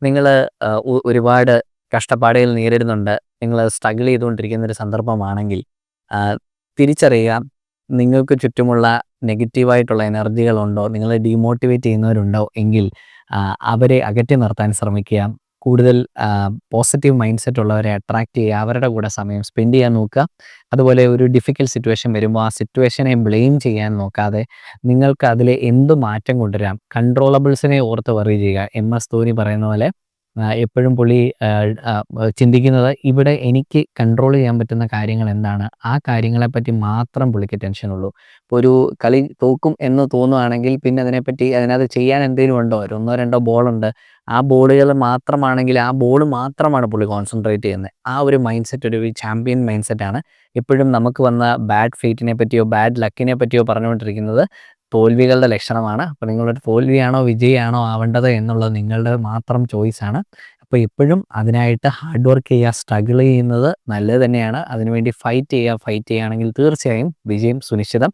നിങ്ങൾ ഒരുപാട് കഷ്ടപ്പാടുകൾ നേരിടുന്നുണ്ട്. നിങ്ങൾ സ്ട്രഗിൾ ചെയ്തുകൊണ്ടിരിക്കുന്ന ഒരു സന്ദർഭമാണെങ്കിൽ ആഹ്, തിരിച്ചറിയുക. നിങ്ങൾക്ക് ചുറ്റുമുള്ള നെഗറ്റീവായിട്ടുള്ള എനർജികളുണ്ടോ, നിങ്ങളെ ഡീമോട്ടിവേറ്റ് ചെയ്യുന്നവരുണ്ടോ എങ്കിൽ അവരെ അകറ്റി നിർത്താൻ ശ്രമിക്കുക. കൂടുതൽ പോസിറ്റീവ് മൈൻഡ് സെറ്റ് ഉള്ളവരെ അട്രാക്റ്റ് ചെയ്യുക. അവരുടെ കൂടെ സമയം സ്പെൻഡ് ചെയ്യാൻ നോക്കുക. അതുപോലെ ഒരു ഡിഫിക്കൽട്ട് സിറ്റുവേഷൻ വരുമ്പോൾ ആ സിറ്റുവേഷനെ ബ്ലെയിം ചെയ്യാൻ നോക്കാതെ നിങ്ങൾക്ക് അതിലെ എന്ത് മാറ്റം കൊണ്ടുവരാം, കൺട്രോളബിൾസിനെ ഓർത്ത് വറി ചെയ്യുക. MS ധോനി പറയുന്ന പോലെ എപ്പോഴും പുള്ളി ചിന്തിക്കുന്നത് ഇവിടെ എനിക്ക് കൺട്രോൾ ചെയ്യാൻ പറ്റുന്ന കാര്യങ്ങൾ എന്താണ്, ആ കാര്യങ്ങളെപ്പറ്റി മാത്രം പുള്ളിക്ക് ടെൻഷനുള്ളൂ. ഇപ്പോൾ ഒരു കളി തോക്കും എന്ന് തോന്നുകയാണെങ്കിൽ പിന്നെ അതിനകത്ത് ചെയ്യാൻ എന്തെങ്കിലും ഉണ്ടോ, ഒന്നോ രണ്ടോ ബോളുണ്ട്, ആ ബോളുകൾ മാത്രമാണെങ്കിൽ ആ ബോൾ മാത്രമാണ് പുള്ളി കോൺസെൻട്രേറ്റ് ചെയ്യുന്നത്. ആ ഒരു മൈൻഡ് സെറ്റ് ഒരു ചാമ്പ്യൻ മൈൻഡ് സെറ്റാണ്. എപ്പോഴും നമുക്ക് വന്ന ബാഡ് ഫേറ്റിനെ പറ്റിയോ ബാഡ് ലക്കിനെ പറ്റിയോ പറഞ്ഞുകൊണ്ടിരിക്കുന്നത് തോൽവികളുടെ ലക്ഷണമാണ്. അപ്പോൾ നിങ്ങളൊരു തോൽവിയാണോ വിജയമാണോ ആവേണ്ടത് എന്നുള്ളത് നിങ്ങളുടെ മാത്രം ചോയ്സാണ്. അപ്പോൾ എപ്പോഴും അതിനായിട്ട് ഹാർഡ് വർക്ക് ചെയ്യുക, സ്ട്രഗിൾ ചെയ്യുന്നത് നല്ലത് തന്നെയാണ്. അതിനുവേണ്ടി ഫൈറ്റ് ചെയ്യുകയാണെങ്കിൽ തീർച്ചയായും വിജയം സുനിശ്ചിതം.